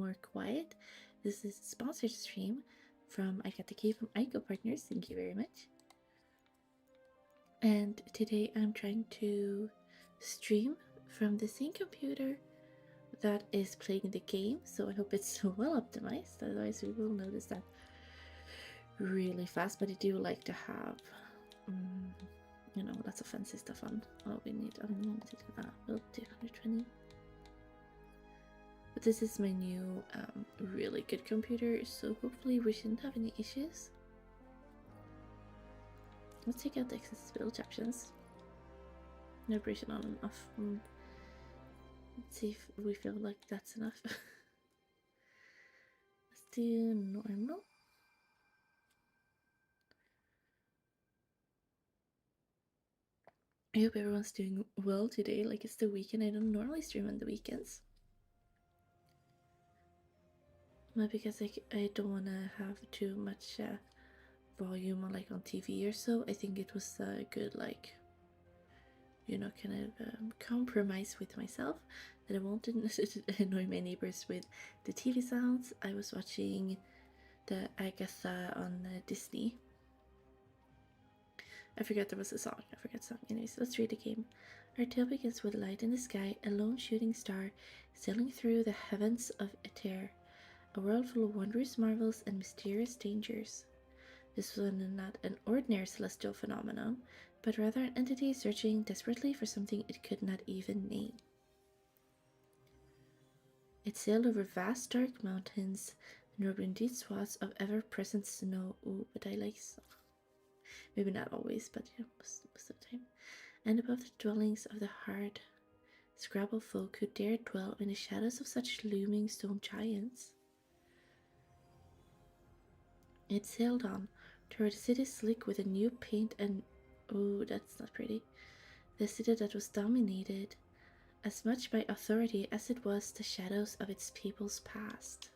more quiet. This is a sponsored stream from I Got the Key from ICO Partners. Thank you very much. And today I'm trying to stream from the same computer that is playing the game, so I hope it's well optimized, otherwise we will notice that really fast. But I do like to have you know, lots of fancy stuff on. Oh, we need unlimited. We'll do 120. But this is my new really good computer, so hopefully we shouldn't have any issues. Let's take out the accessibility options. Vibration on and off. Let's see if we feel like that's enough. Let's do normal. I hope everyone's doing well today. Like, it's the weekend. I don't normally stream on the weekends. Not because I don't want to have too much volume on, like, on TV or so. I think it was a good, like, you know, kind of compromise with myself that I won't annoy my neighbors with the TV sounds. I was watching the Agatha on Disney. I forgot there was a song. I forgot the song. Anyways, let's read the game. Our tale begins with light in the sky, a lone shooting star sailing through the heavens of Aether, a world full of wondrous marvels and mysterious dangers. This was not an ordinary celestial phenomenon, but rather an entity searching desperately for something it could not even name. It sailed over vast dark mountains and over deep swaths of ever-present snow. Ooh, but I like snow. Maybe not always, but you know, most of the time. And above the dwellings of the hard Scrabble folk who dared dwell in the shadows of such looming stone giants. It sailed on toward a city slick with a new paint and oh, that's not pretty. The city that was dominated as much by authority as it was the shadows of its people's past.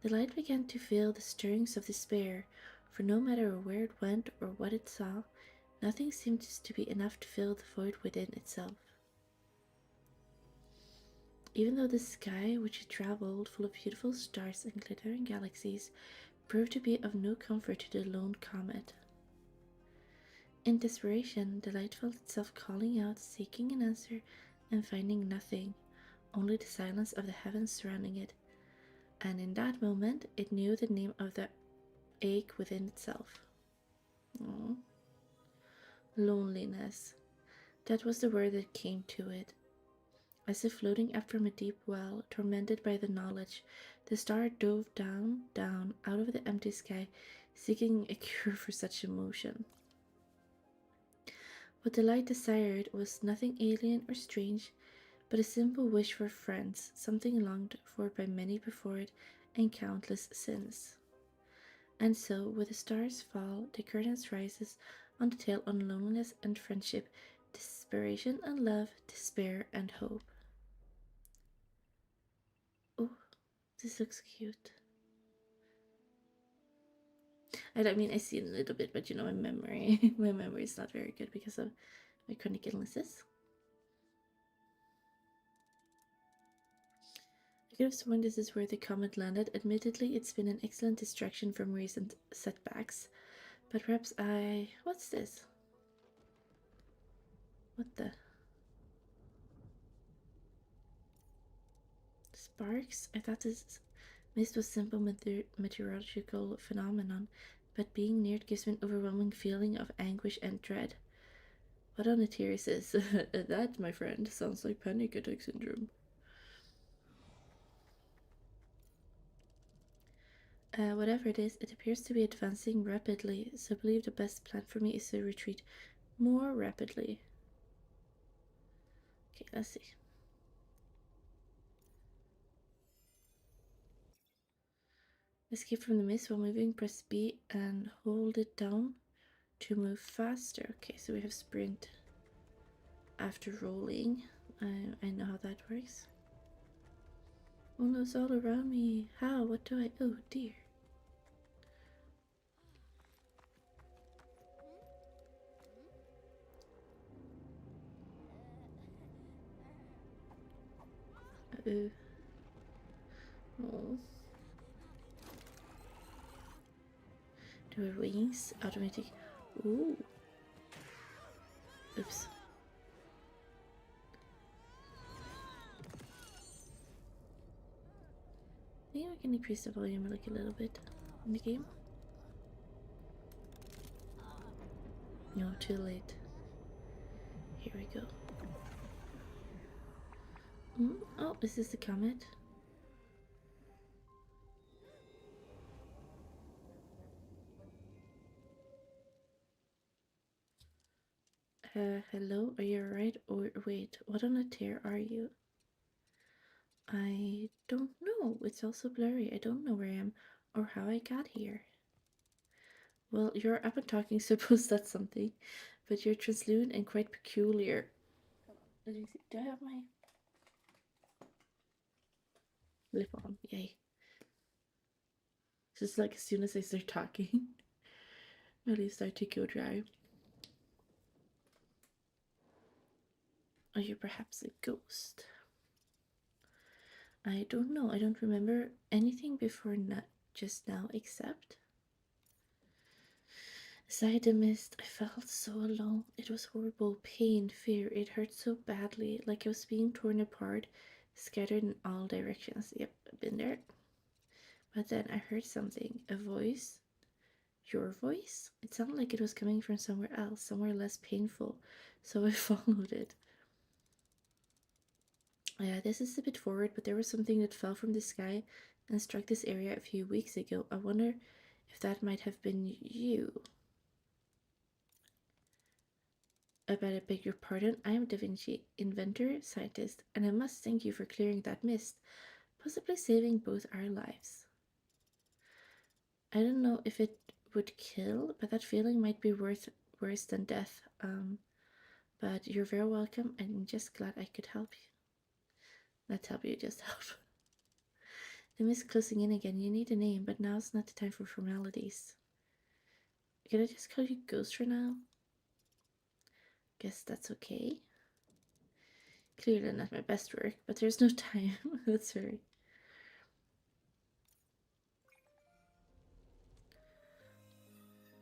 The light began to feel the stirrings of despair, for no matter where it went or what it saw, nothing seemed to be enough to fill the void within itself. Even though the sky which it traveled, full of beautiful stars and glittering galaxies, proved to be of no comfort to the lone comet. In desperation, the light felt itself calling out, seeking an answer, and finding nothing, only the silence of the heavens surrounding it. And in that moment, it knew the name of the ache within itself. Aww. Loneliness. That was the word that came to it. As if floating up from a deep well, tormented by the knowledge, the star dove down, down, out of the empty sky, seeking a cure for such emotion. What the light desired was nothing alien or strange, but a simple wish for friends, something longed for by many before it, and countless since. And so, with the stars fall, the curtains rises on the tale on loneliness and friendship, desperation and love, despair and hope. Oh, this looks cute. I mean, I see it a little bit, but you know, my memory is not very good because of my chronic illnesses. I could have sworn this is where the comet landed. Admittedly, it's been an excellent distraction from recent setbacks. But perhaps what's this? What the? Sparks? I thought this mist was simple meteorological phenomenon, but being near it gives me an overwhelming feeling of anguish and dread. What on the tears is that, my friend? Sounds like panic attack syndrome. Whatever it is, it appears to be advancing rapidly, so I believe the best plan for me is to retreat more rapidly. Okay, let's see. Escape from the mist while moving, press B and hold it down to move faster. Okay, so we have sprint after rolling. I know how that works. Oh no, it's all around me. How? What do I... Oh dear. Uh-oh. Oh. There were wings, automatic. Ooh. Oops. I think we can increase the volume like a little bit in the game. No, too late. Here we go. Oh, is this the comet? Hello, are you alright? Or wait, what on a tear are you? I don't know. It's all so blurry. I don't know where I am or how I got here. Well, you're up and talking, suppose that's something. But you're translucent and quite peculiar. Do I have my lip on? Yay. Just like as soon as I start talking, my lips start to go dry. Are you perhaps a ghost? I don't know. I don't remember anything before just now except aside the mist, I felt so alone. It was horrible. Pain, fear. It hurt so badly, like I was being torn apart, scattered in all directions. Yep, I've been there. But then I heard something. A voice. Your voice? It sounded like it was coming from somewhere else, somewhere less painful. So I followed it. Yeah, this is a bit forward, but there was something that fell from the sky and struck this area a few weeks ago. I wonder if that might have been you. I beg your pardon. I am Da Vinci, inventor, scientist, and I must thank you for clearing that mist, possibly saving both our lives. I don't know if it would kill, but that feeling might be worse than death. But you're very welcome. I'm just glad I could help you. Let's help you, just help. The mist closing in again. You need a name, but now's not the time for formalities. Can I just call you Ghost for now? Guess that's okay. Clearly not my best work, but there's no time. That's right.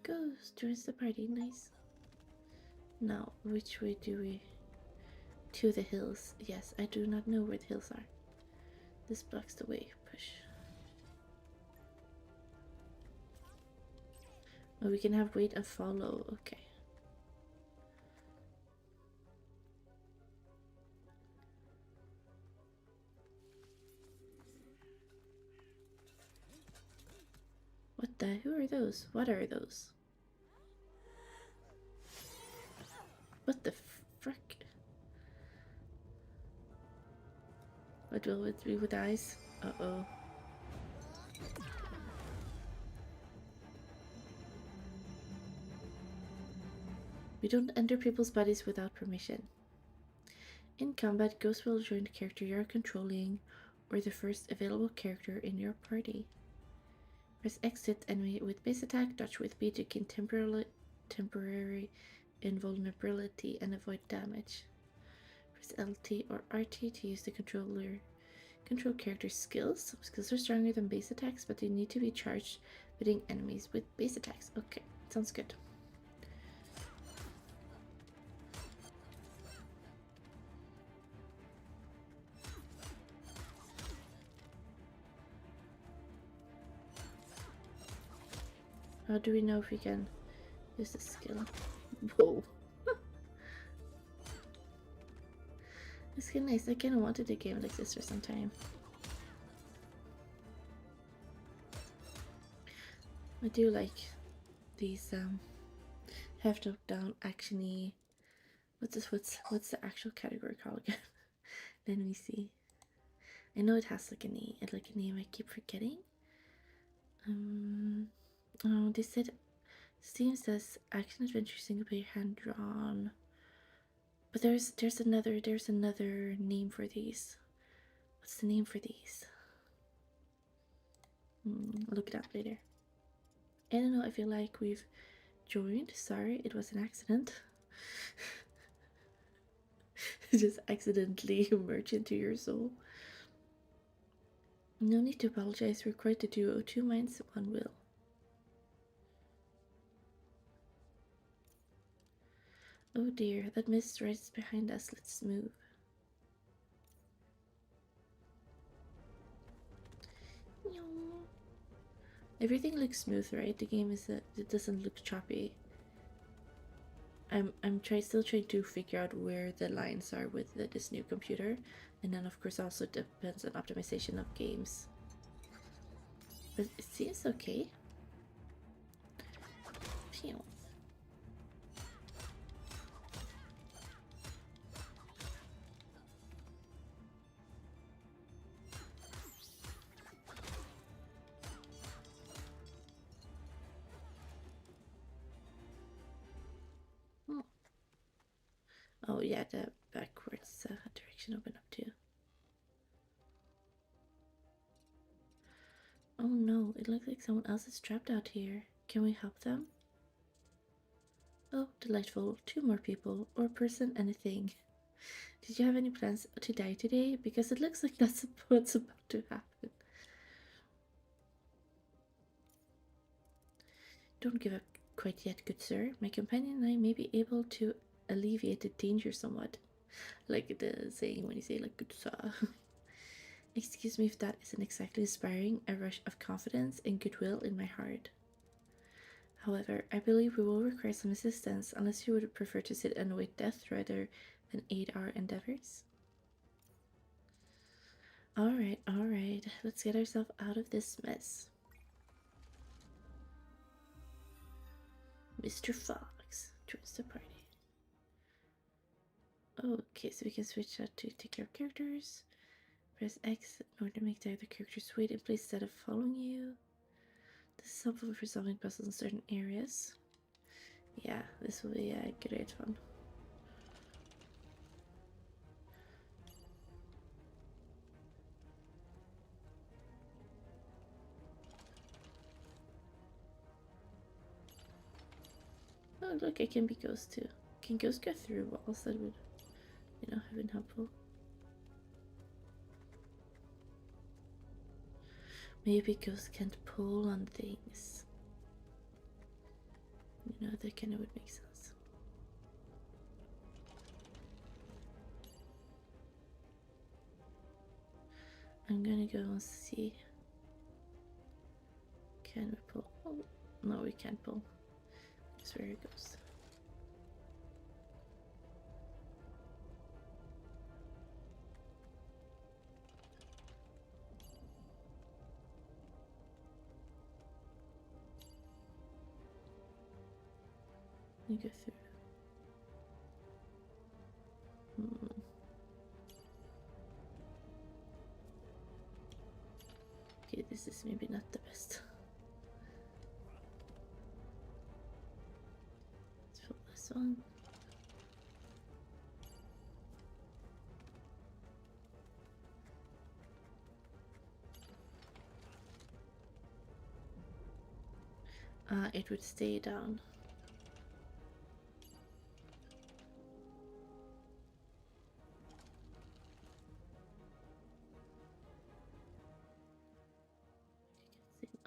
Ghost joins the party. Nice. Now, which way do we? To the hills. Yes, I do not know where the hills are. This blocks the way. Push. Oh, we can have wait and follow. Okay. What the? Who are those? What are those? What the frick? What will it be with eyes? Uh-oh. We don't enter people's bodies without permission. In combat, Ghost will join the character you're controlling or the first available character in your party. Press X to hit enemy with base attack, dodge with B to gain temporary invulnerability and avoid damage. Press LT or RT to use the control character skills. Skills are stronger than base attacks, but they need to be charged hitting enemies with base attacks. Okay, sounds good. How do we know if we can use the skill? Whoa. It's kind of nice. I kind of wanted a game like this for some time. I do like these half up down actiony. What's the actual category called again? Let me see. I know it has like a name I keep forgetting. Oh, they said Steam says action adventure single player hand drawn. But there's another name for these. What's the name for these? I'll look it up later. I don't know, I feel like we've joined. Sorry, it was an accident. Just accidentally merge into your soul. No need to apologize, we're quite the duo, two minds, one will. Oh dear, that mist right behind us, let's move. Everything looks smooth, right? The game is it doesn't look choppy. I'm still trying to figure out where the lines are with this new computer, and then of course also depends on optimization of games. But it seems okay. Pew. Oh. Oh yeah, the backwards direction open up too. Oh no, it looks like someone else is trapped out here. Can we help them? Oh, delightful. Two more people, or a person and a thing. Did you have any plans to die today? Because it looks like that's what's about to happen. Don't give up quite yet, good sir. My companion and I may be able to alleviate the danger somewhat. Like the saying when you say, like, good sir. Excuse me if that isn't exactly inspiring a rush of confidence and goodwill in my heart. However, I believe we will require some assistance unless you would prefer to sit and await death rather than aid our endeavors. Alright, let's get ourselves out of this mess. Mr. Fox joins the party. Okay, so we can switch that to take care of characters. Press X in order to make the other characters wait in place instead of following you. This is helpful for solving puzzles in certain areas. Yeah, this will be great fun. Oh, look, I can be ghost too. Can ghosts go through walls? That would, have been helpful. Maybe ghosts can't pull on things. That kind of would make sense. I'm gonna go and see. Can we pull? Oh, no, we can't pull. That's where it goes. Let me go through. Okay, this is maybe not the best. Let's pull this one. It would stay down.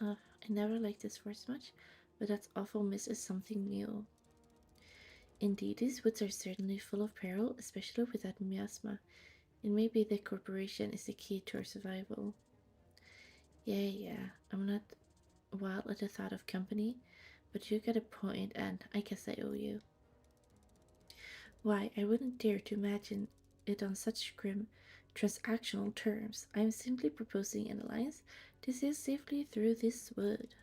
I never liked this force much, but that's awful misses something new. Indeed, these woods are certainly full of peril, especially with that miasma. And maybe the corporation is the key to our survival. Yeah, I'm not wild at the thought of company, but you got a point, and I guess I owe you. Why, I wouldn't dare to imagine it on such grim transactional terms. I am simply proposing an alliance to sail safely through this wood.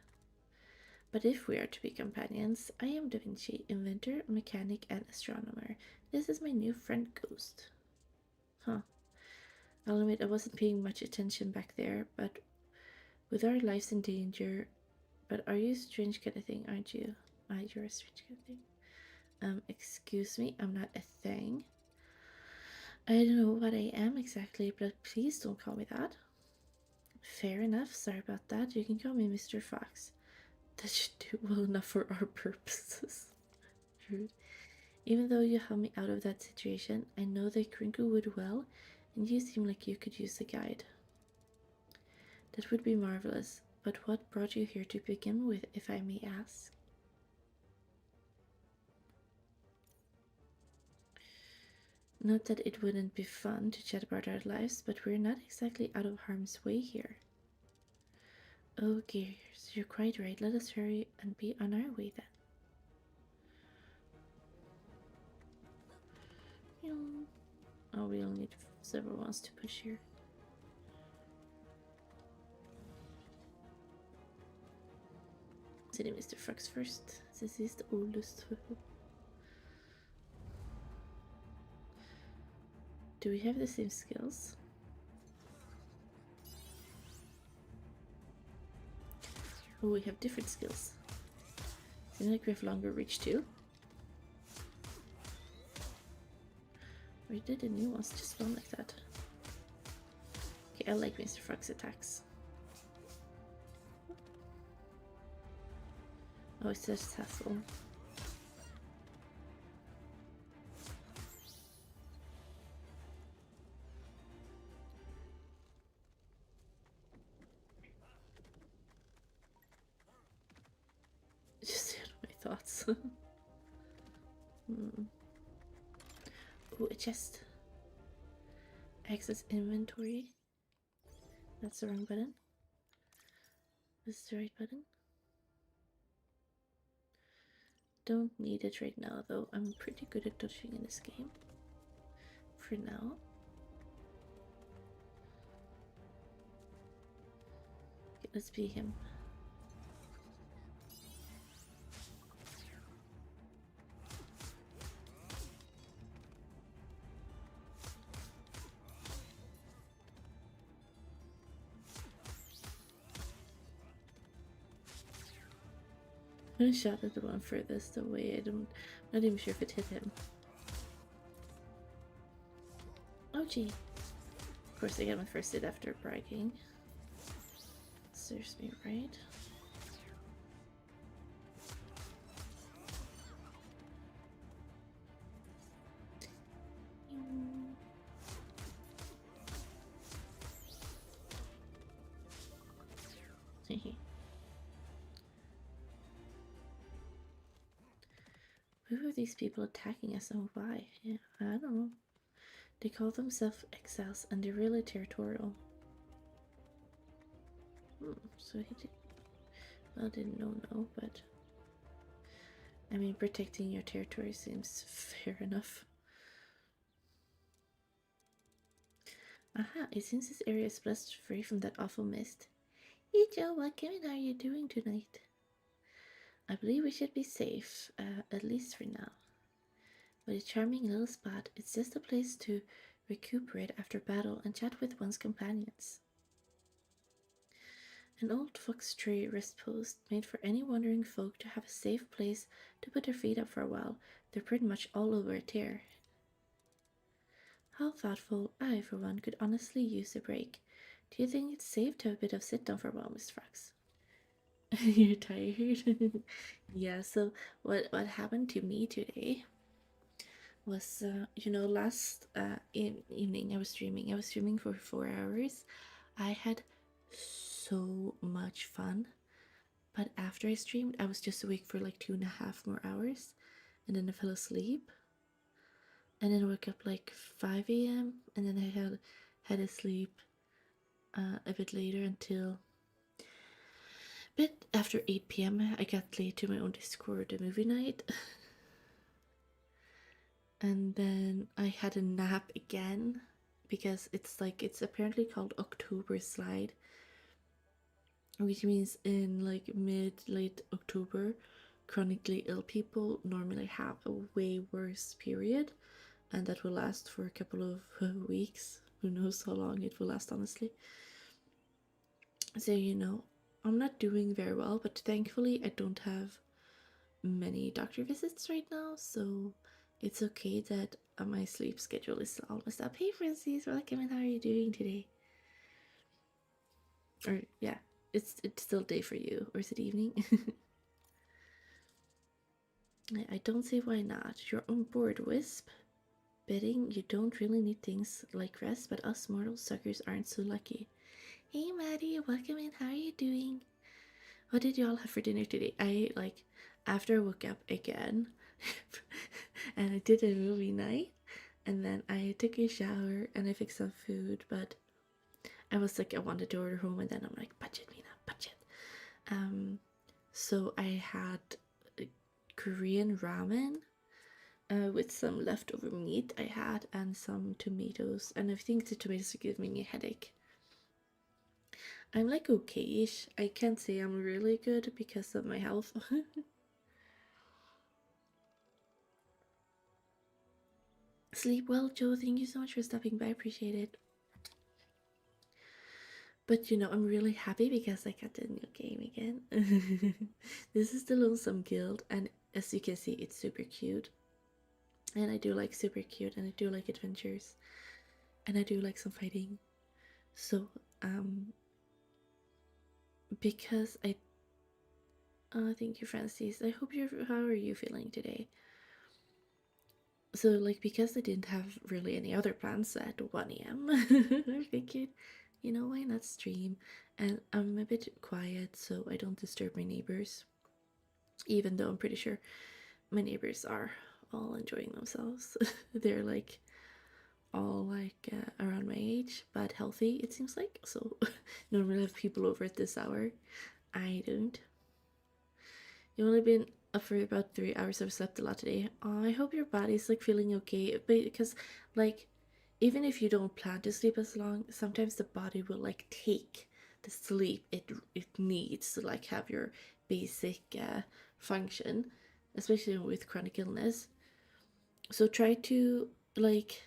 But if we are to be companions, I am Da Vinci, inventor, mechanic, and astronomer. This is my new friend Ghost. Huh. I'll admit I wasn't paying much attention back there, but with our lives in danger. But are you a strange kind of thing, aren't you? You're a strange kind of thing. Excuse me, I'm not a thing. I don't know what I am exactly, but please don't call me that. Fair enough, sorry about that. You can call me Mr. Fox. That should do well enough for our purposes. Rude. Even though you helped me out of that situation, I know that Crinklewood well, and you seem like you could use a guide. That would be marvelous. But what brought you here to begin with, if I may ask? Not that it wouldn't be fun to chat about our lives, but we're not exactly out of harm's way here. Oh, Gears, you're quite right. Let us hurry and be on our way then. Oh, we'll need several ones to push here. City Mr. Fox first. This is the oldest. Do we have the same skills? Oh, we have different skills. Seems like we have longer reach too. Or did the new ones just spawn like that? Okay, I like Mr. Fox attacks. Oh, it's just successful. Just out of my thoughts. Oh, a chest. Access inventory. That's the wrong button. This is the right button. Don't need it right now though. I'm pretty good at dodging in this game. For now. Okay, let's be him. I shot at the one furthest away. I'm not even sure if it hit him. Oh gee. Of course I got my first hit after bragging. Serves me right. Who are these people attacking us and why? Yeah, I don't know. They call themselves exiles and they're really territorial. So he did. Well, didn't know, no, but I mean, protecting your territory seems fair enough. Aha, it seems this area is blessed free from that awful mist. Hey Joe, what gaming are you doing tonight? I believe we should be safe, at least for now. But a charming little spot, it's just a place to recuperate after battle and chat with one's companions. An old fox tree rest post made for any wandering folk to have a safe place to put their feet up for a while. They're pretty much all over it here. How thoughtful. I, for one, could honestly use a break. Do you think it's safe to have a bit of sit down for a while, Miss Fox? You're tired? Yeah, so what happened to me today was, you know, last evening I was streaming for 4 hours. I had so much fun, but after I streamed I was just awake for like 2.5 more hours, and then I fell asleep, and then I woke up like 5 a.m. and then I had to sleep a bit later until a bit after 8 p.m. I got late to my own Discord movie night. And then I had a nap again because it's apparently called October slide, which means in like late October, chronically ill people normally have a way worse period, and that will last for a couple of weeks. Who knows how long it will last, honestly. So, you know, I'm not doing very well, but thankfully I don't have many doctor visits right now, so it's okay that my sleep schedule is almost up. Hey Francis, welcome, and how are you doing today? Or yeah, it's still day for you, or is it evening? I don't see why not. You're on board, Wisp. Betting you don't really need things like rest, but us mortal suckers aren't so lucky. Hey Maddie, welcome in. How are you doing? What did you all have for dinner today? I like after I woke up again and I did a movie night and then I took a shower and I fixed some food, but I was like I wanted to order home and then I'm like budget Mina, budget. So I had Korean ramen with some leftover meat I had and some tomatoes, and I think the tomatoes are giving me a headache. I'm like okay-ish. I can't say I'm really good because of my health. Sleep well, Joe. Thank you so much for stopping by. I appreciate it. But you know, I'm really happy because I got a new game again. This is the Lonesome Guild, and as you can see, it's super cute. And I do like super cute, and I do like adventures, and I do like some fighting. So, because I thank you, Francis. I hope you're. How are you feeling today? So, like, because I didn't have really any other plans at 1 a.m., I figured, you know, why not stream? And I'm a bit quiet so I don't disturb my neighbors, even though I'm pretty sure my neighbors are all enjoying themselves. They're like all like around my age, but healthy, it seems like. So, normally I have people over at this hour. I don't. You've only been up for about 3 hours. I've slept a lot today. I hope your body's like feeling okay. Because like even if you don't plan to sleep as long, sometimes the body will like take the sleep it needs to like have your basic function, especially with chronic illness. So try to like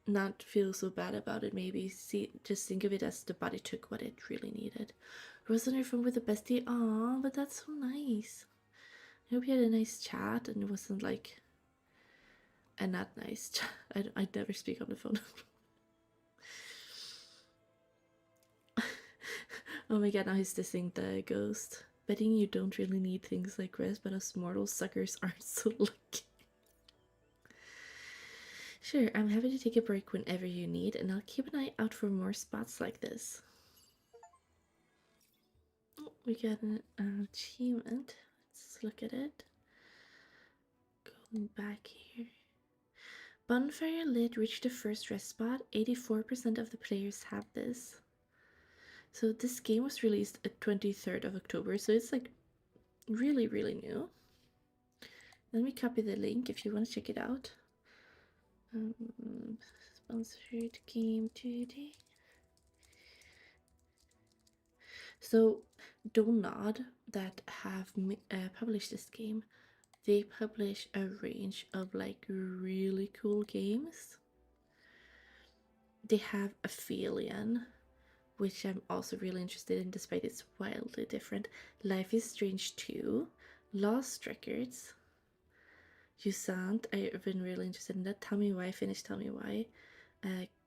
not feel so bad about it. Maybe see just think of it as the body took what it really needed. Rose on your phone with a bestie. Aw, but that's so nice. I hope you had a nice chat and it wasn't like a not nice chat. I'd never speak on the phone. Oh my god, now he's dissing the ghost. Betting you don't really need things like rest, but us mortal suckers aren't so lucky. Sure, I'm happy to take a break whenever you need, and I'll keep an eye out for more spots like this. Oh, we got an achievement. Let's look at it. Going back here. Bonfire lit reached the first rest spot. 84% of the players have this. So this game was released at 23rd of October, so it's like really, really new. Let me copy the link if you want to check it out. Sponsored game today. So Donod that have published this game, they publish a range of like really cool games. They have Aphelion, which I'm also really interested in despite it's wildly different. Life is Strange 2, Lost Records, UBISOFT, I've been really interested in that. Tell Me Why, Tell Me Why,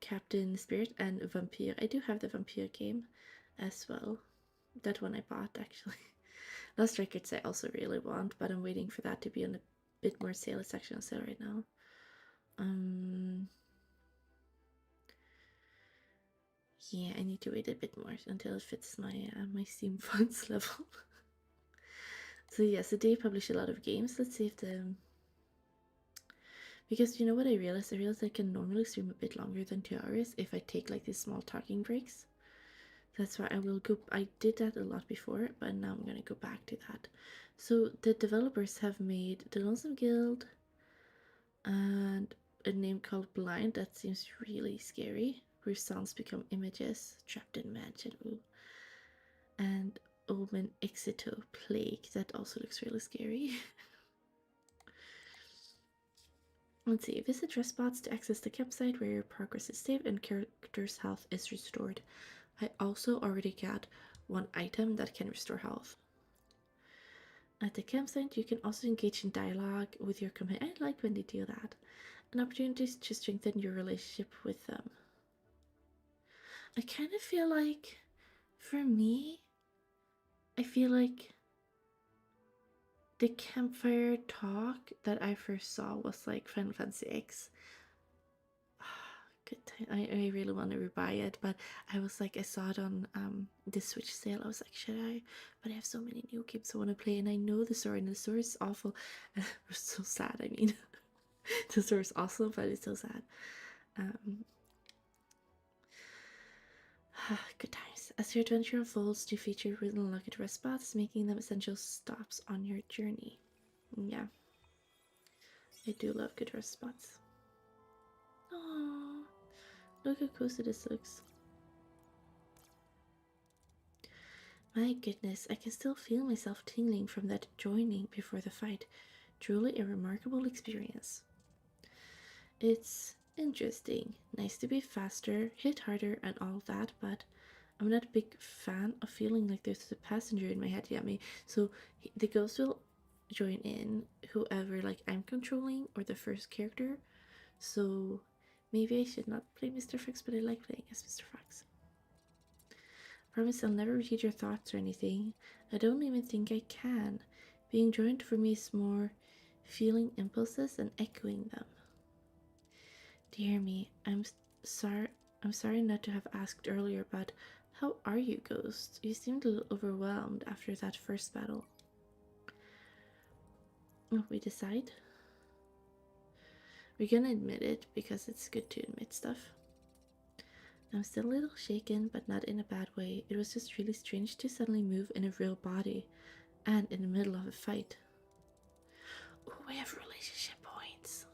Captain Spirit, and Vampire. I do have the Vampire game as well. That one I bought actually. Lost Records I also really want, but I'm waiting for that to be on a bit more sale. It's actually on sale right now. Yeah, I need to wait a bit more until it fits my my Steam funds level. So yes, they publish a lot of games. Let's see if the because you know what I realized? I realized I can normally stream a bit longer than 2 hours if I take like these small talking breaks. That's why I will go. I did that a lot before, but now I'm gonna go back to that. So the developers have made the Lonesome Guild and a name called Blind. That seems really scary. Where sounds become images, trapped in mansion. Ooh. And Omen Exito Plague. That also looks really scary. Let's see. Visit rest spots to access the campsite where your progress is saved and character's health is restored. I also already got one item that can restore health. At the campsite, you can also engage in dialogue with your companion. I like when they do that. And opportunities to strengthen your relationship with them. I kind of feel like, for me, I feel like the campfire talk that I first saw was like Final Fantasy X. Good time. I really want to rebuy it, but I was like, I saw it on the Switch sale. I was like, should I? But I have so many new games I want to play, and I know the story, and the story is awful. And it was so sad. I mean, the story is awesome, but it's so sad. Um, Good times. As your adventure unfolds, you feature with LURKIT rest spots, making them essential stops on your journey. Yeah, I do love good rest spots. Oh, look how cozy this looks. My goodness, I can still feel myself tingling from that joining before the fight. Truly a remarkable experience. It's interesting. Nice to be faster, hit harder, and all that, but I'm not a big fan of feeling like there's a passenger in my head yummy. So the ghost will join in whoever like I'm controlling or the first character. So maybe I should not play Mr. Fox, but I like playing as Mr. Fox. Promise I'll never read your thoughts or anything. I don't even think I can. Being joined for me is more feeling impulses and echoing them. Dear me, sorry. I'm sorry not to have asked earlier, but how are you, Ghost? You seemed a little overwhelmed after that first battle. Oh, we decide? We're gonna admit it because it's good to admit stuff. I'm still a little shaken, but not in a bad way. It was just really strange to suddenly move in a real body and in the middle of a fight. Oh, we have relationship points.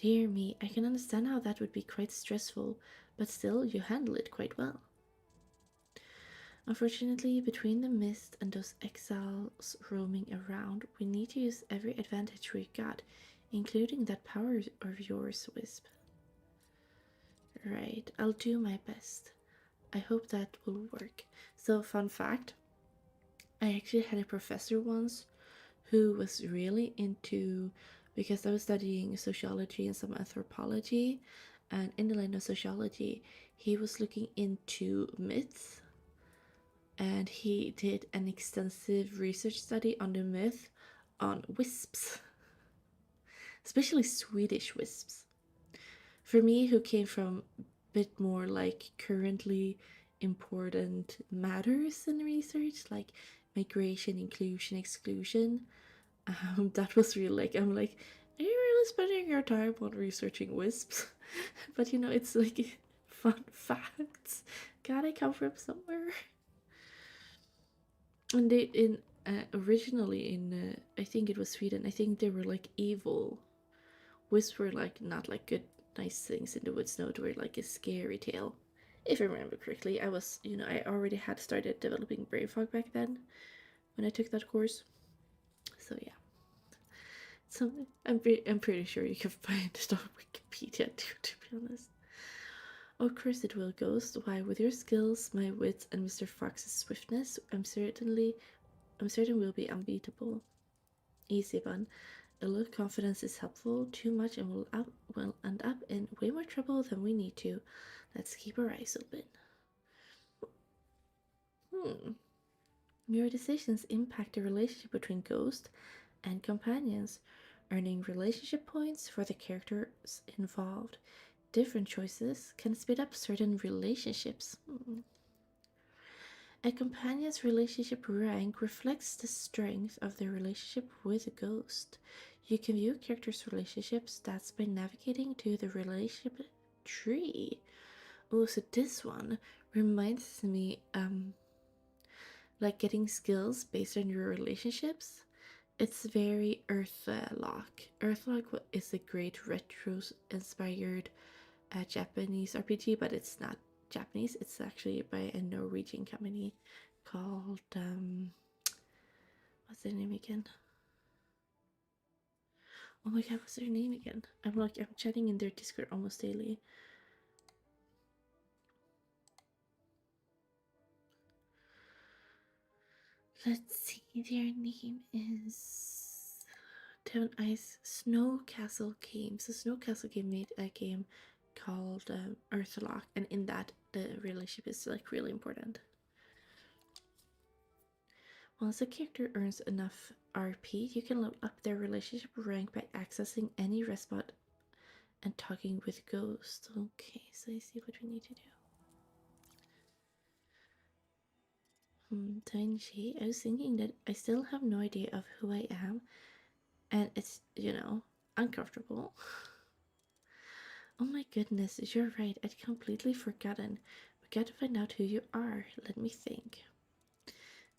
Dear me, I can understand how that would be quite stressful, but still, you handle it quite well. Unfortunately, between the mist and those exiles roaming around, we need to use every advantage we got, including that power of yours, Wisp. Right, I'll do my best. I hope that will work. So, fun fact, I actually had a professor once who was really into, because I was studying sociology and some anthropology, and in the line of sociology, he was looking into myths, and he did an extensive research study on the myth on wisps, especially Swedish wisps. For me, who came from a bit more like currently important matters in research, like migration, inclusion, exclusion, that was really like, I'm like, are you really spending your time on researching wisps? But you know, it's like fun facts. Gotta come from somewhere. And they in originally in I think it was Sweden. I think they were like evil. Wisps were like not like good, nice things in the woods. No, they were like a scary tale. If I remember correctly, I was, you know, I already had started developing brain fog back then when I took that course. So yeah. So I'm pretty sure you can find it on Wikipedia too, to be honest. Of course it will, Ghost. Why, with your skills, my wits, and Mr. Fox's swiftness, I'm certain we'll be unbeatable. Easy, Bun. A little confidence is helpful. Too much and we'll end up in way more trouble than we need to. Let's keep our eyes open. Your decisions impact the relationship between Ghost and companions, earning relationship points for the characters involved. Different choices can speed up certain relationships. A companion's relationship rank reflects the strength of their relationship with a ghost. You can view characters' relationship stats by navigating to the relationship tree. Oh, so this one reminds me, like getting skills based on your relationships. It's very Earthlock. Earthlock is a great retro-inspired Japanese RPG, but it's not Japanese. It's actually by a Norwegian company called what's their name again? Oh my god, what's their name again? I'm chatting in their Discord almost daily. Let's see, their name is Devon Ice Snow Castle Games. So Snow Castle Game made a game called Earthlock, and in that the relationship is like really important. Once a character earns enough RP, you can level up their relationship rank by accessing any rest spot and talking with ghosts. Okay, so I see what we need to do. Tiny, I was thinking that I still have no idea of who I am, and it's, uncomfortable. Oh my goodness, you're right, I'd completely forgotten. We gotta find out who you are. Let me think.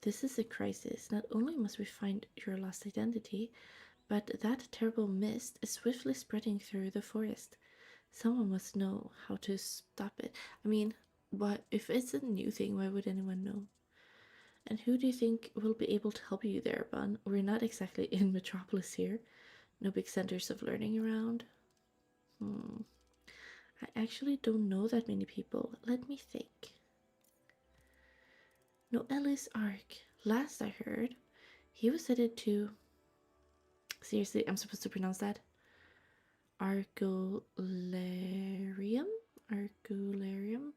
This is a crisis. Not only must we find your lost identity, but that terrible mist is swiftly spreading through the forest. Someone must know how to stop it. I mean, what if it's a new thing, why would anyone know? And who do you think will be able to help you there, Bun? We're not exactly in Metropolis here. No big centers of learning around. I actually don't know that many people. Let me think. Noellis Ark. Last I heard, he was headed to... Seriously, I'm supposed to pronounce that? Argolarium? Argolarium?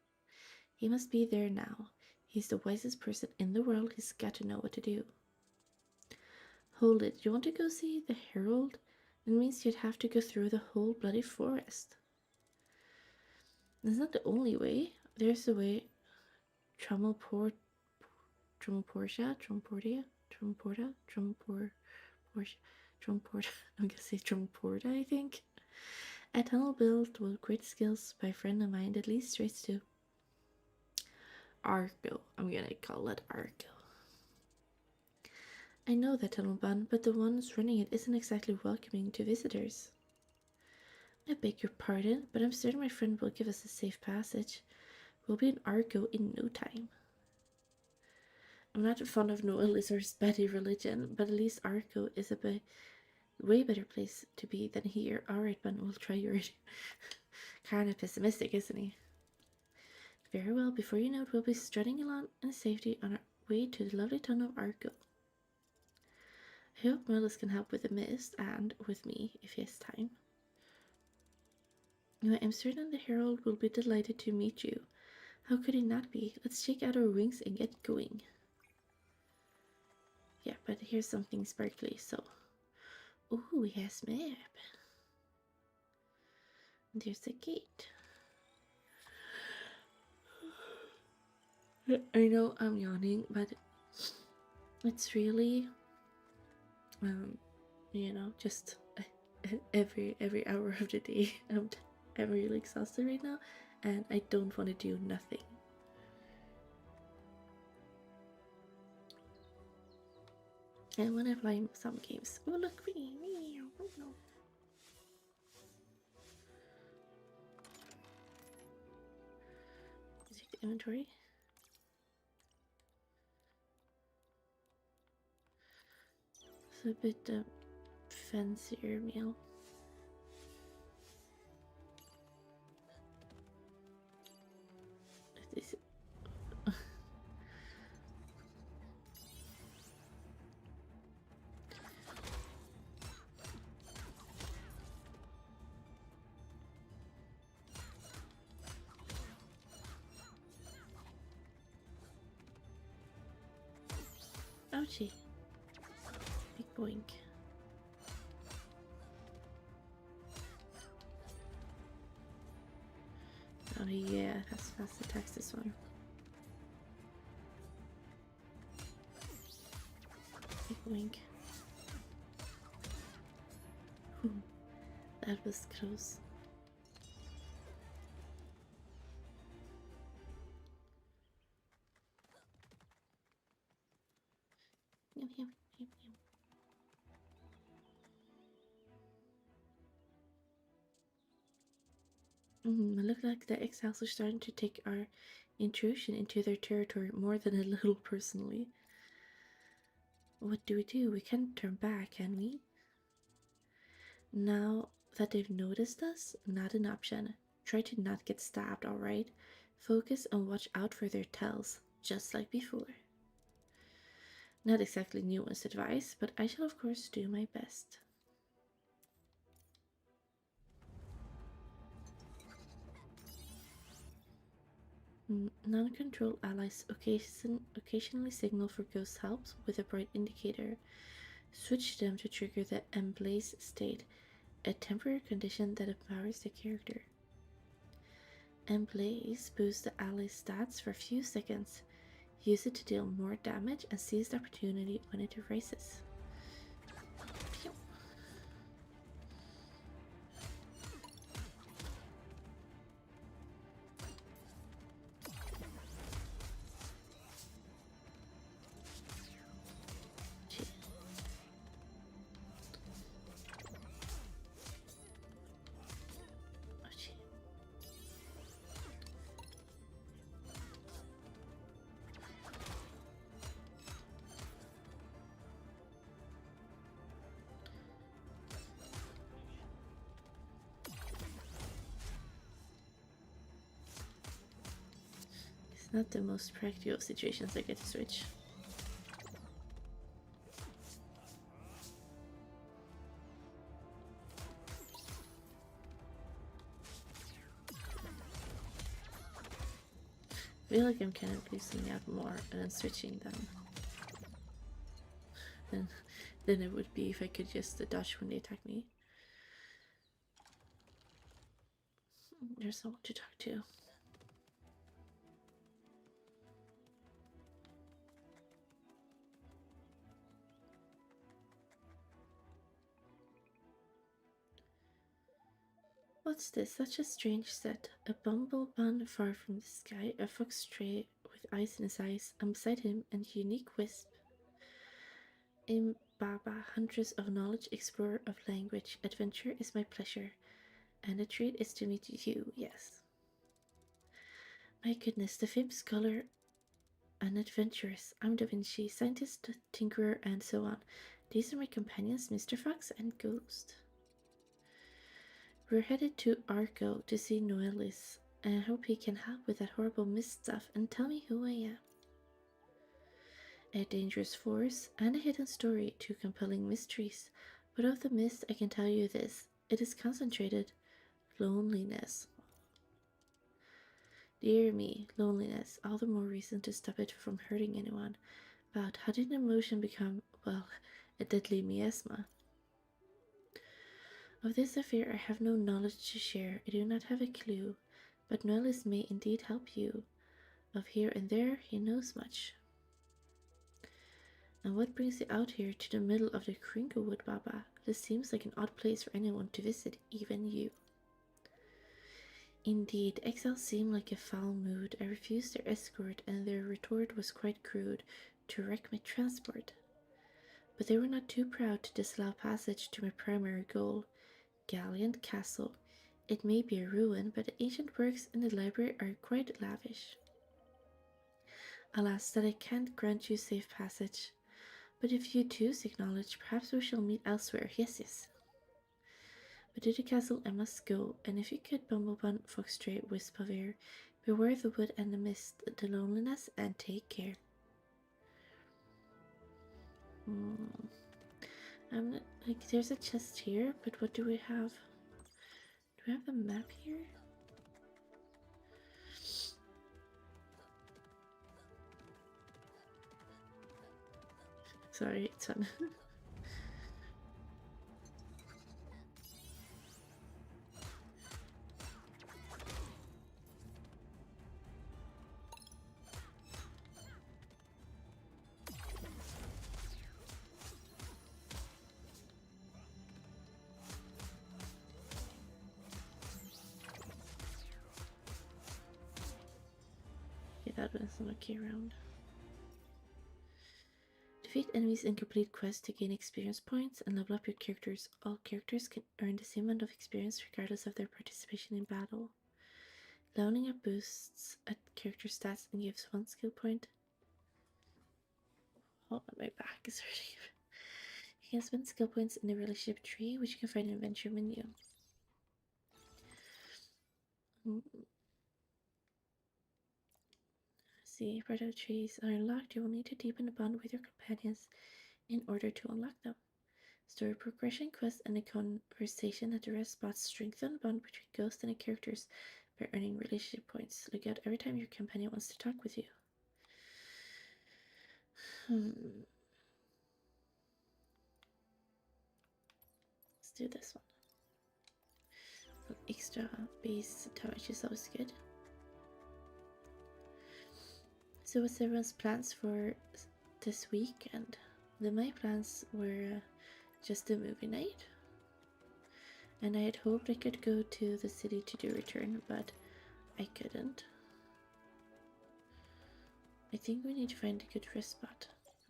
He must be there now. He's the wisest person in the world. He's got to know what to do. Hold it. You want to go see the Herald? It means you'd have to go through the whole bloody forest. That's not the only way. There's the way Trumportia, I'm gonna say Trumporta, I think. A tunnel built with great skills by a friend of mine that leads straight to Argo. I'm gonna call it Argo. I know that tunnel, Bun, but the ones running it isn't exactly welcoming to visitors. I beg your pardon, but I'm certain my friend will give us a safe passage. We'll be in Argo in no time. I'm not fond of Noelis or Spatty religion, but at least Argo is a way better place to be than here. Alright, Bun, we'll try yours. Kinda pessimistic, isn't he? Very well, before you know it, we'll be strutting along in safety on our way to the lovely town of Argo. I hope Noelis can help with the mist and with me if he has time. I'm certain the Herald will be delighted to meet you. How could he not be? Let's shake out our wings and get going. Yeah, but here's something sparkly, so... Ooh, yes, map. There's a gate. I know I'm yawning, but it's really, just every hour of the day. I'm really exhausted right now, and I don't want to do nothing. And when I play some games, oh look, me. Take the inventory. It's a bit fancier meal. This. Ouchie. Big boink. Oh yeah, that's fast attacks this one. Big boink. That was close. Yum, yum, yum, yum. It looks like the exiles are starting to take our intrusion into their territory more than a little personally. What do? We can't turn back, can we? Now that they've noticed us, not an option. Try to not get stabbed, alright? Focus and watch out for their tails, just like before. Not exactly nuanced advice, but I shall of course do my best. Non-control allies occasionally signal for ghost help with a bright indicator. Switch them to trigger the emblaze state. a temporary condition that empowers the character. And Blaze boosts the ally's stats for a few seconds. Use it to deal more damage and seize the opportunity when it arises. Pew. Not the most practical situations I get to switch. I feel like I'm kind of losing out more and then switching than it would be if I could just dodge when they attack me. There's someone to talk to. What's this? Such a strange set. A bumblebun far from the sky, a fox stray with ice in his eyes, and beside him a unique wisp. Baba, huntress of knowledge, explorer of language, adventure is my pleasure, and a treat is to meet you, yes. My goodness, the fib scholar and adventurous. I'm Da Vinci, scientist, tinkerer, and so on. These are my companions, Mr. Fox and Ghost. We're headed to Arco to see Noelis, and I hope he can help with that horrible mist stuff and tell me who I am. A dangerous force and a hidden story, two compelling mysteries. But of the mist, I can tell you this: it is concentrated loneliness. Dear me, loneliness, all the more reason to stop it from hurting anyone. But how did an emotion become, well, a deadly miasma? Of this affair I have no knowledge to share, I do not have a clue, but Noelis may indeed help you. Of here and there he knows much. And what brings you out here to the middle of the Crinklewood, Baba? This seems like an odd place for anyone to visit, even you. Indeed, exiles seem like a foul mood. I refused their escort, and their retort was quite crude, to wreck my transport. But they were not too proud to disallow passage to my primary goal, Gallant Castle. It may be a ruin, but the ancient works in the library are quite lavish. Alas, that I can't grant you safe passage. But if you too seek knowledge, perhaps we shall meet elsewhere. Yes, yes. But to the castle I must go, and if you could, Bumblebun, Foxstray, Wisp of Air, beware the wood and the mist, the loneliness, and take care. Like, there's a chest here, but what do we have? Do we have the map here? Sorry, it's fun. That was an okay round. Defeat enemies in complete quests to gain experience points and level up your characters. All characters can earn the same amount of experience regardless of their participation in battle. Leveling up boosts at character stats and gives 1 skill point. Hold on, my back is hurting. You can spend skill points in the relationship tree, which you can find in the adventure menu. See, part of the trees are unlocked. You will need to deepen the bond with your companions in order to unlock them. Story progression, quests, and a conversation at the rest spots strengthen the bond between ghosts and the characters by earning relationship points. Look out every time your companion wants to talk with you. Let's do this one. extra base damage is always good. So what's everyone's plans for this weekend? My plans were just a movie night. And I had hoped I could go to the city to do return, but I couldn't. I think we need to find a good rest spot.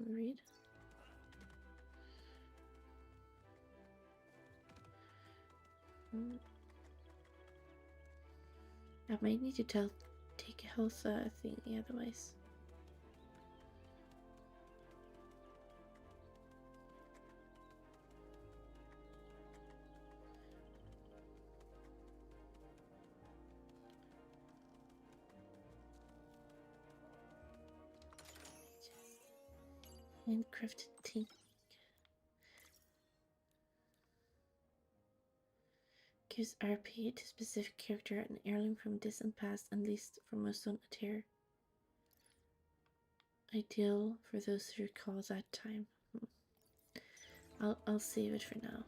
Read. I might need to take a health thingy otherwise. Handcrafted tea. Gives RP to specific character an heirloom from distant past, unleashed from most on a tear. Ideal for those who recall that time. I'll save it for now.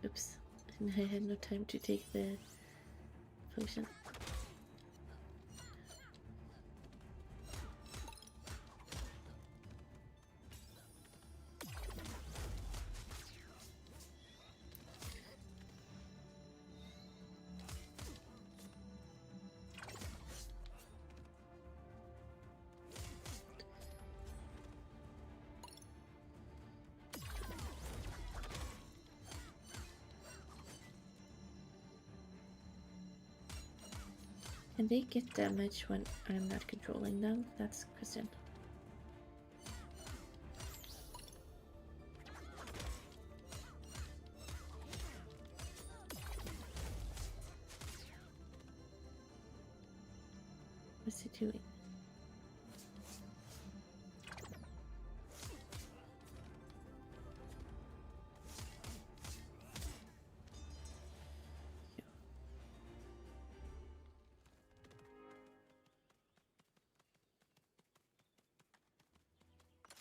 Oops, I had no time to take the potion. Can they get damage when I'm not controlling them? That's the question. What's he doing?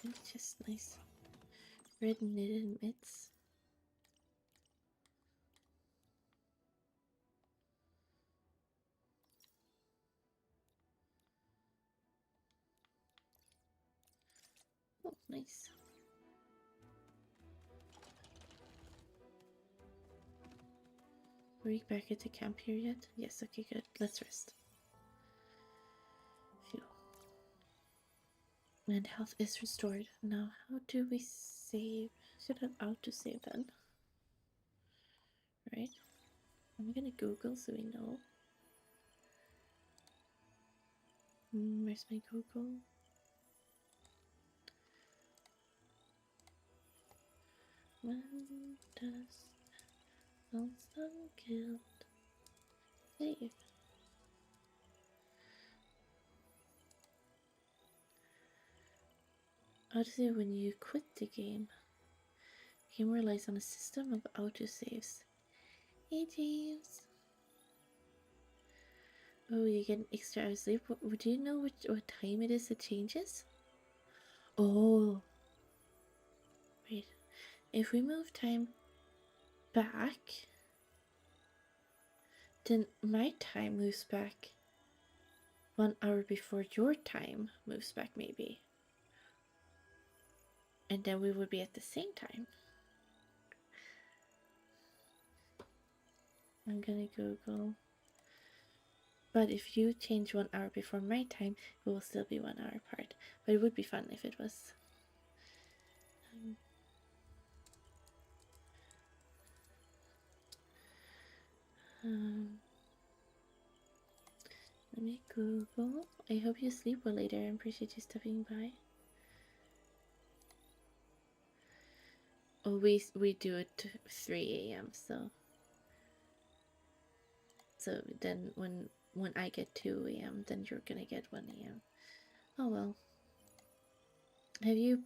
It's just nice. Red knitted mitts. Oh, nice. Are we back at the camp here yet? Yes, okay, good. Let's rest. Phew. And health is restored. Now, how do we save? Should have auto-save then. Right? I'm gonna Google so we know. Where's my Google? When does Lonesome killed? Save. Autosave when you quit the game. The game relies on a system of autosaves. Hey James. Oh, you get an extra hour sleep. Would you know what time it is it changes? Oh. Wait. If we move time back, then my time moves back 1 hour before your time moves back, maybe. And then we would be at the same time. I'm gonna Google. But if you change 1 hour before my time, it will still be 1 hour apart. But it would be fun if it was. Let me Google. I hope you sleep well later. I appreciate you stopping by. Oh, we do it 3 a.m. So then when I get 2 a.m., then you're gonna get 1 a.m. Oh well. Have you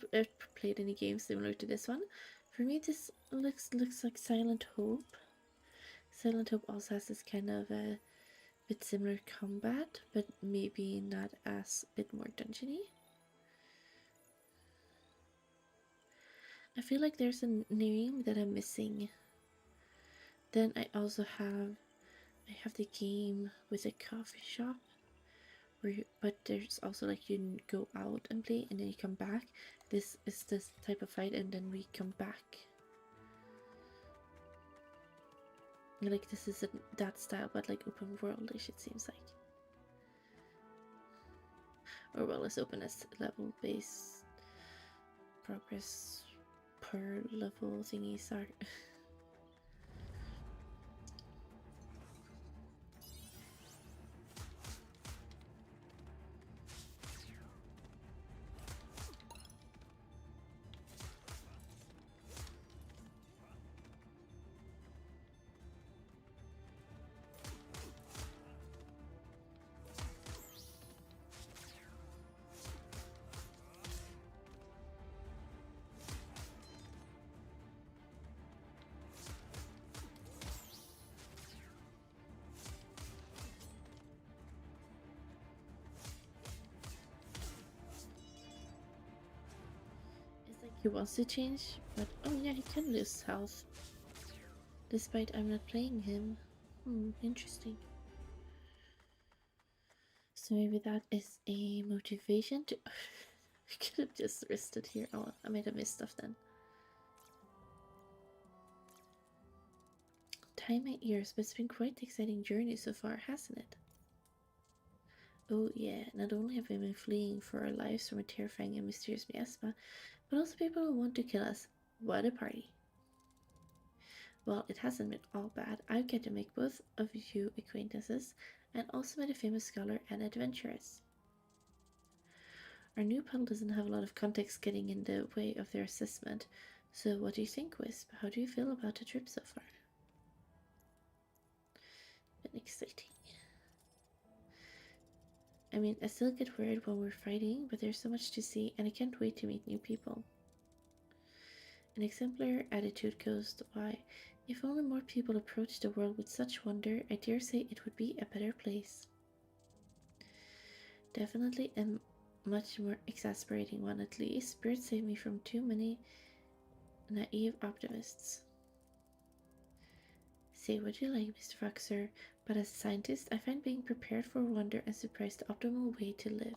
played any games similar to this one? For me, this looks like Silent Hope. Silent Hope also has this kind of a bit similar combat, but maybe not as bit more dungeony. I feel like there's a name that I'm missing. Then I also have the game with a coffee shop where but there's also like you go out and play and then you come back. This is this type of fight and then we come back. Like this is that style but like open world-ish it seems like. Or well as open as level based progress per level thingies are. It's like he wants to change, but oh yeah, he can lose health. Despite I'm not playing him. Interesting. So maybe that is a motivation to... I could have just rested here. Oh, I made a missed stuff then. Tie my ears, but it's been quite the exciting journey so far, hasn't it? Oh yeah, not only have we been fleeing for our lives from a terrifying and mysterious miasma, but also people who want to kill us. What a party. Well, it hasn't been all bad. I've got to make both of you acquaintances, and also met a famous scholar and adventuress. Our new pal doesn't have a lot of context getting in the way of their assessment. So what do you think, Wisp? How do you feel about the trip so far? Been exciting. I mean, I still get worried when we're fighting, but there's so much to see, and I can't wait to meet new people. An exemplary attitude goes, why, if only more people approached the world with such wonder, I dare say it would be a better place. Definitely a much more exasperating one at least. Spirit saved me from too many naive optimists. Say what you like, Mr. Foxer, but as a scientist, I find being prepared for wonder and surprise the optimal way to live.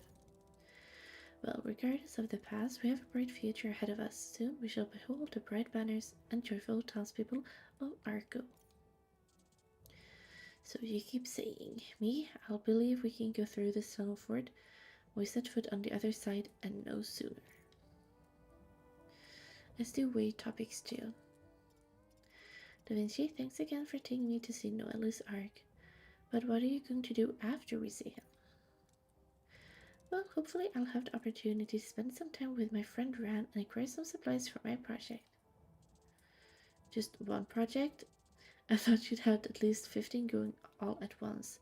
Well, regardless of the past, we have a bright future ahead of us. Soon we shall behold the bright banners and joyful townspeople of Arco. So you keep saying, me, I'll believe we can go through this tunnel fort. We set foot on the other side and no sooner. Let's do weight topics too. Da Vinci, thanks again for taking me to see Noel's Ark. But what are you going to do after we see him? Well, hopefully I'll have the opportunity to spend some time with my friend Ran and acquire some supplies for my project. Just one project? I thought you'd have at least 15 going all at once.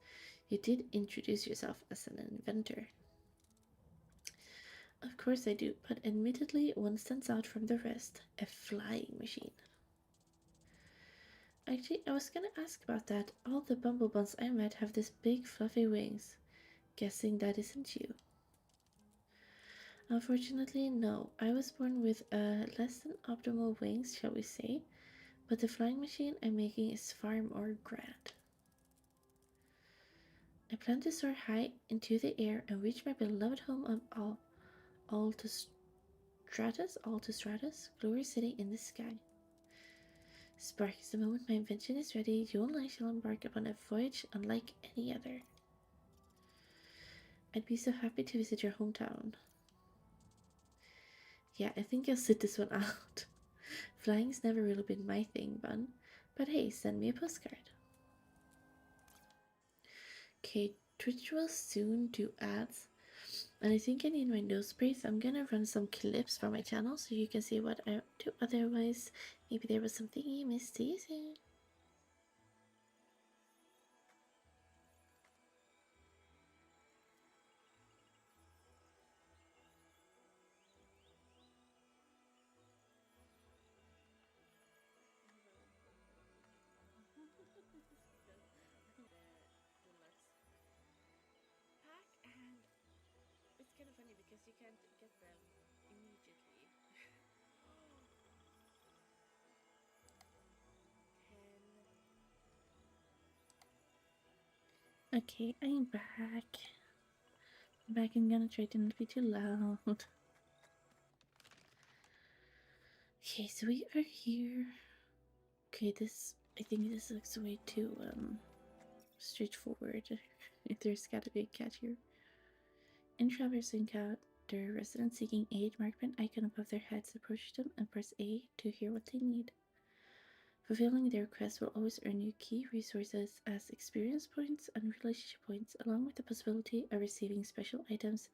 You did introduce yourself as an inventor. Of course I do, but admittedly one stands out from the rest. A flying machine. Actually, I was gonna ask about that. All the bumblebuns I met have these big fluffy wings. Guessing that isn't you. Unfortunately, no. I was born with less than optimal wings, shall we say, but the flying machine I'm making is far more grand. I plan to soar high into the air and reach my beloved home of Altostratus, glory sitting in the sky. Sparks, the moment my invention is ready, you and I shall embark upon a voyage unlike any other. I'd be so happy to visit your hometown. Yeah, I think I'll sit this one out. Flying's never really been my thing, Bun. But hey, send me a postcard. Okay, Twitch will soon do ads. And I think I need my nose spray, so I'm gonna run some clips from my channel so you can see what I do. Otherwise, maybe there was something you missed. See you soon. And it's kind of funny because you can't get them immediately. Okay, I'm back. I'm back and gonna try to not be too loud. Okay, so we are here. Okay, I think this looks way too straightforward. There's gotta be a cat here. In traverse encounter, residents seeking aid marked by an icon above their heads approach them and press A to hear what they need. Fulfilling their request will always earn you key resources as experience points and relationship points, along with the possibility of receiving special items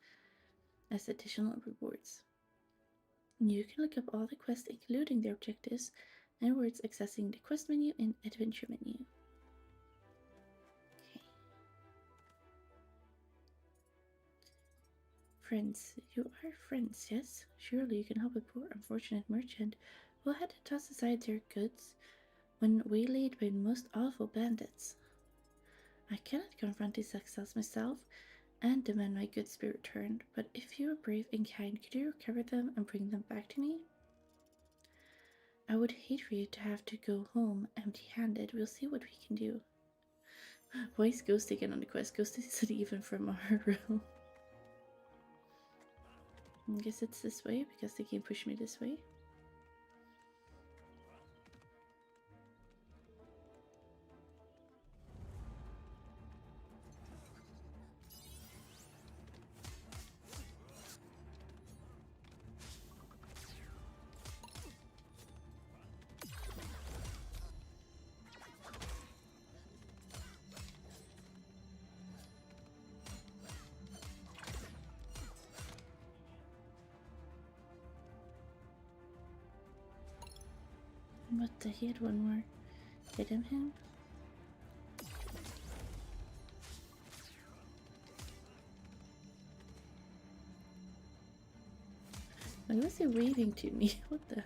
as additional rewards. You can look up all the quests, including their objectives, and rewards accessing the quest menu and adventure menu. Okay. Friends. You are friends, yes? Surely you can help a poor, unfortunate merchant who had to toss aside their goods when waylaid by the most awful bandits. I cannot confront these exiles myself and demand my goods be returned, but if you are brave and kind, could you recover them and bring them back to me? I would hate for you to have to go home empty-handed. We'll see what we can do. Why is Ghost again on the quest? Ghost isn't even from our realm. I guess it's this way because they can push me this way. What the? He had one more hit him? Why was he waving to me? What the?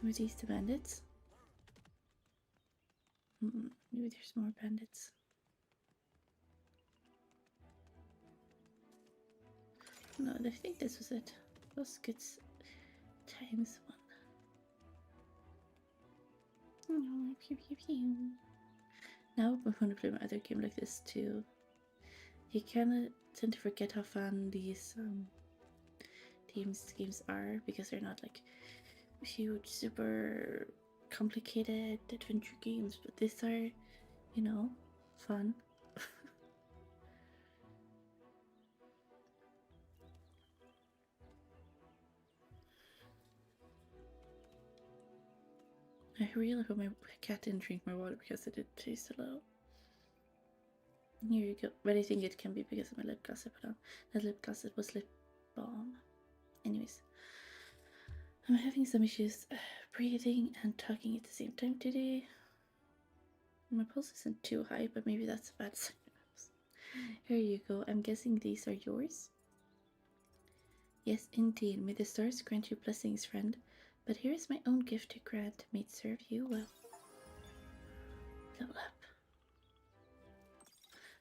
Were these the bandits? Maybe there's more bandits. No, I think this was it. Those goods times one. Oh, pew pew pew. Now I'm going to play my other game like this too. You kind of tend to forget how fun these games are because they're not like huge, super complicated adventure games, but these are, you know, fun. I really hope my cat didn't drink my water because it did taste a little. Here you go. But I think it can be because of my lip gloss I put on. That lip gloss, it was lip balm. Anyways, I'm having some issues breathing and talking at the same time today. My pulse isn't too high, but maybe that's a bad sign. Here you go. I'm guessing these are yours? Yes, indeed. May the stars grant you blessings, friend. But here is my own gift to grant. May it serve you well. Level up.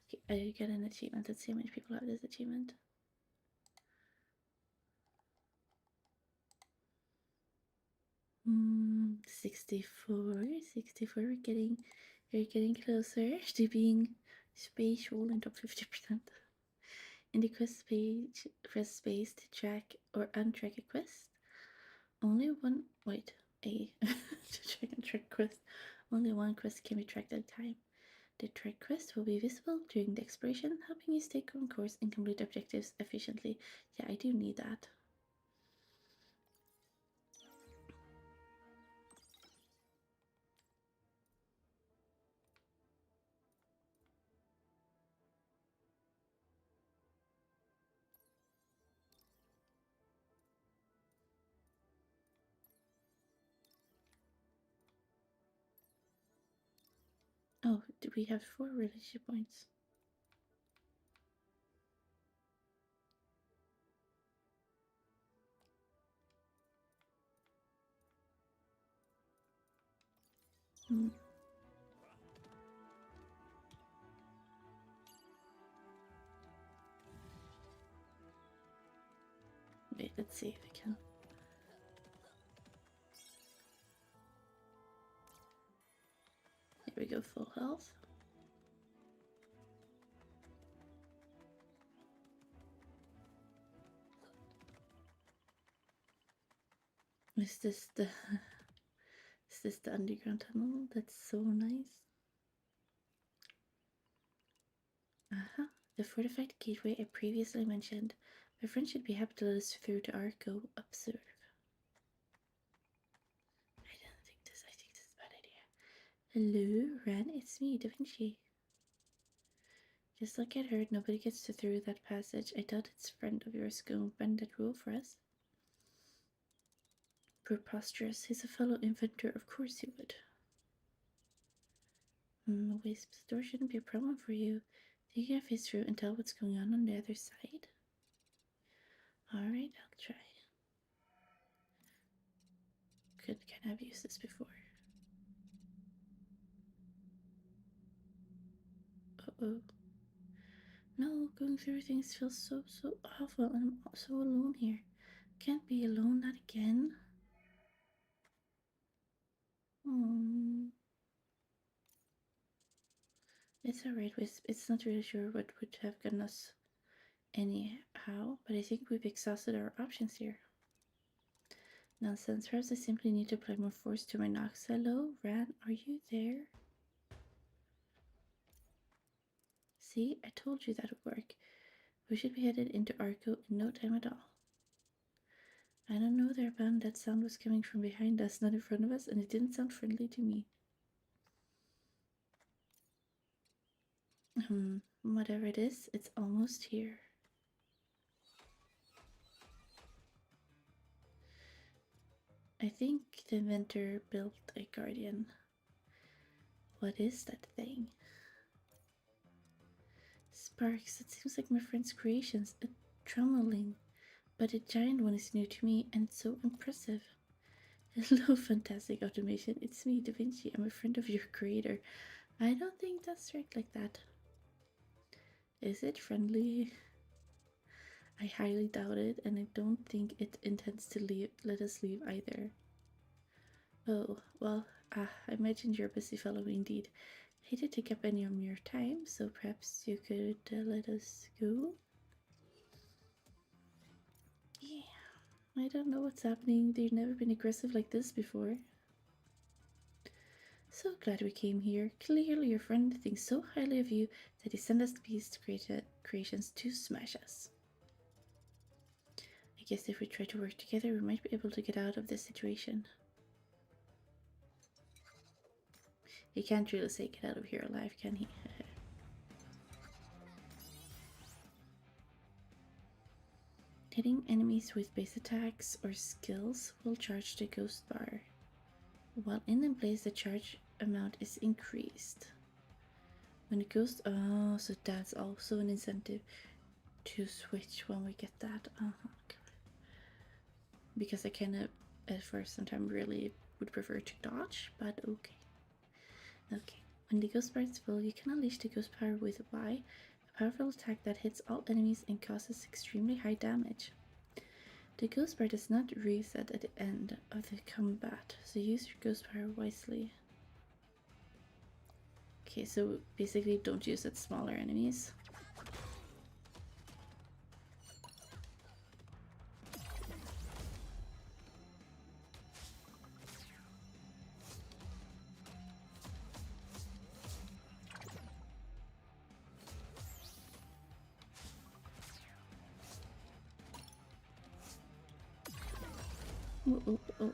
Okay, I get an achievement. Let's see how many people have this achievement. Hmm, 64. 64. We're getting closer to being spatial in top 50%. In the quest page, press space to track or untrack a quest. Only one. Wait, A. To track and track quest. Only one quest can be tracked at a time. The track quest will be visible during the exploration, helping you stay on course and complete objectives efficiently. Yeah, I do need that. Oh, do we have 4 relationship points? Wait, let's see if we can. Here we go, full health. Is this the underground tunnel? That's so nice. Uh-huh. The fortified gateway I previously mentioned. My friend should be happy to let us through to our go observe. I think this is a bad idea. Hello, Ren, it's me, Da Vinci. Just like I'd heard, nobody gets through that passage. I doubt it's a friend of yours going to bend that rule for us. Preposterous. He's a fellow inventor. Of course he would. Wisp, the door shouldn't be a problem for you. Take your face through and tell what's going on the other side. Alright, I'll try. Could kind of used this before. Uh-oh. No, going through things feels so awful, and I'm so alone here. Can't be alone, not again. It's alright, Wisp. It's not really sure what would have gotten us anyhow, but I think we've exhausted our options here. Nonsense. Perhaps I simply need to apply more force to my knocks. Hello, Ran, are you there? See, I told you that would work. We should be headed into Arco in no time at all. I don't know there, Ben. That sound was coming from behind us, not in front of us, and it didn't sound friendly to me. Whatever it is, it's almost here. I think the inventor built a guardian. What is that thing? Sparks, it seems like my friend's creations. A tremolling. But a giant one is new to me, and it's so impressive. Hello, fantastic automation. It's me, Da Vinci. I'm a friend of your creator. I don't think that's right like that. Is it friendly? I highly doubt it, and I don't think it intends to let us leave either. Oh, well, I imagine you're a busy fellow indeed. Hate to take up any of your time, so perhaps you could let us go? Yeah, I don't know what's happening. They've never been aggressive like this before. So glad we came here. Clearly your friend thinks so highly of you that he sent us these creations to smash us. I guess if we try to work together, we might be able to get out of this situation. He can't really say get out of here alive, can he? Hitting enemies with base attacks or skills will charge the ghost bar. While in place, the charge amount is increased. When it goes, oh, so that's also an incentive to switch when we get that. Because I kind of, at first, sometimes really would prefer to dodge, but okay. Okay, when the ghost bar is full, you can unleash the ghost power with Y, a powerful attack that hits all enemies and causes extremely high damage. The ghost bar does not reset at the end of the combat, so use your ghost power wisely. Okay, so basically don't use it smaller enemies. Oh.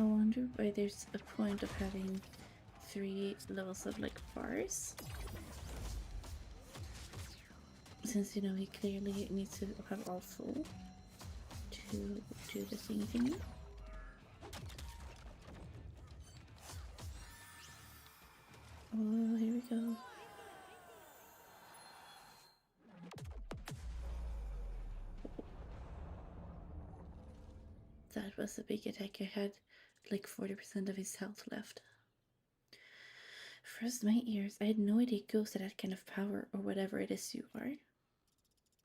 I wonder why there's a point of having 3 levels of like bars. Since you know he clearly needs to have all full to do the thingy. Oh, here we go. That was a big attack. I had like 40% of his health left. First, my ears. I had no idea ghosts had that kind of power, or whatever it is you are.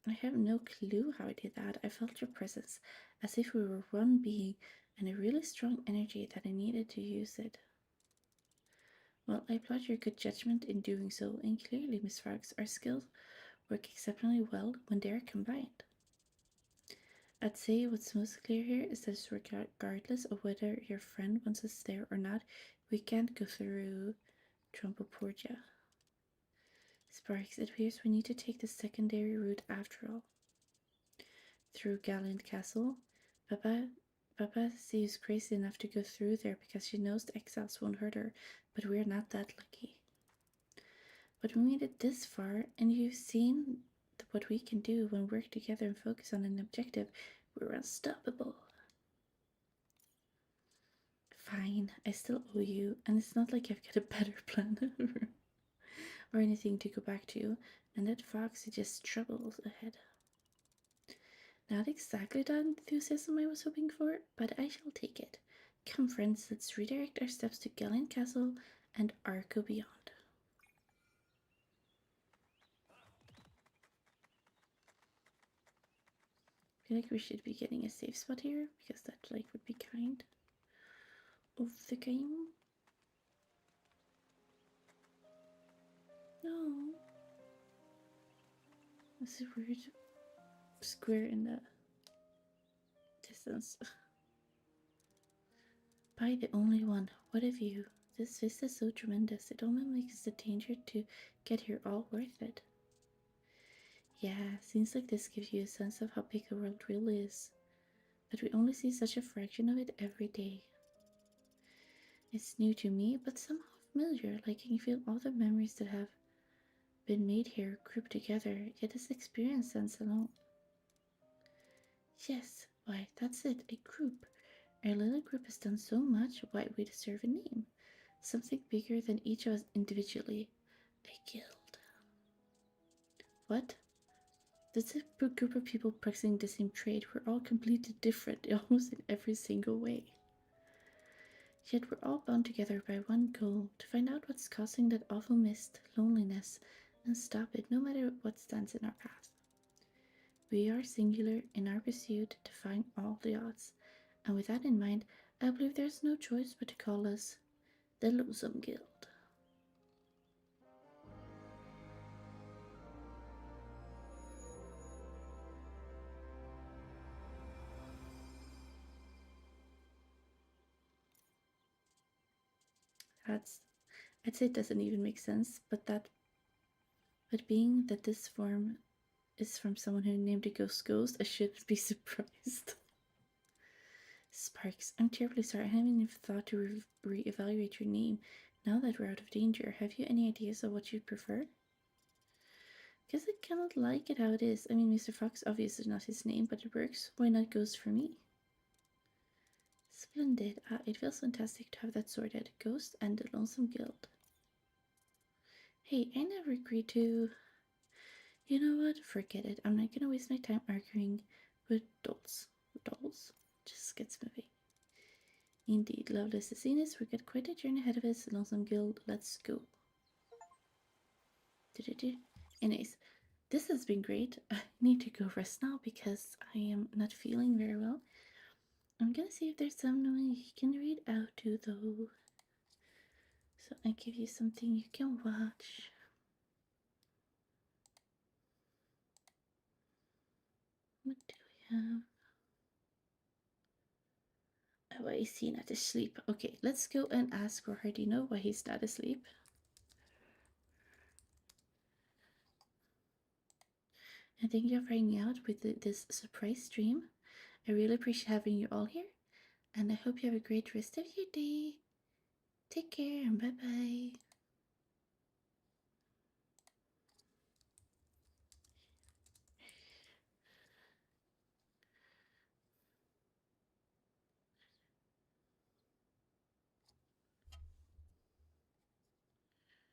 I have no clue how I did that. I felt your presence, as if we were one being, and a really strong energy that I needed to use it. Well, I applaud your good judgment in doing so, and clearly, Miss Frogs, our skills work exceptionally well when they are combined. I'd say what's most clear here is that regardless of whether your friend wants us there or not, we can't go through Tromboporgia. Sparks, it appears we need to take the secondary route after all. Through Gallant Castle, Papa seems crazy enough to go through there because she knows the exiles won't hurt her, but we're not that lucky. But we made it this far, and you've seen what we can do when we work together and focus on an objective. We're unstoppable. Fine, I still owe you, and it's not like I've got a better plan or anything to go back to, and that Foxy just troubles ahead. Not exactly the enthusiasm I was hoping for, but I shall take it. Come, friends, let's redirect our steps to Gallant Castle and Arco beyond. I feel like we should be getting a safe spot here, because that like would be kind of the game. No. That's a weird square in the distance. By the only one, what a view. This vista is so tremendous, it almost makes the danger to get here all worth it. Yeah, scenes like this give you a sense of how big the world really is, but we only see such a fraction of it every day. It's new to me, but somehow familiar, like I can feel all the memories that have been made here grouped together, yet this experience stands alone. Yes, why, that's it, a group. Our little group has done so much, why we deserve a name. Something bigger than each of us individually. A guild. What? This is a group of people practicing the same trade. We're all completely different, almost in every single way. Yet we're all bound together by one goal, to find out what's causing that awful mist, loneliness, and stop it no matter what stands in our path. We are singular in our pursuit to find all the odds, and with that in mind, I believe there's no choice but to call us the Lonesome Guild. I'd say it doesn't even make sense, but being that this form is from someone who named a ghost, I shouldn't be surprised. Sparks, I'm terribly sorry. I haven't even thought to re-evaluate your name. Now that we're out of danger, have you any ideas of what you'd prefer? Because I kind of like it how it is. I mean, Mr. Fox obviously is not his name, but it works. Why not Ghost for me? Splendid. It feels fantastic to have that sorted. Ghost and the Lonesome Guild. Hey, I never agreed to... You know what? Forget it. I'm not gonna waste my time arguing with dolls. Just gets moving. Indeed, loveless to see this. We've got quite a journey ahead of us. Lonesome Guild, let's go. Anyways, this has been great. I need to go rest now because I am not feeling very well. I'm gonna see if there's someone you can read out to though. So I give you something you can watch. What do we have? Oh, is he not asleep? Okay, let's go and ask for her. Do you know why he's not asleep? And thank you for hanging out with this surprise stream. I really appreciate having you all here. and I hope you have a great rest of your day. Take care and bye bye.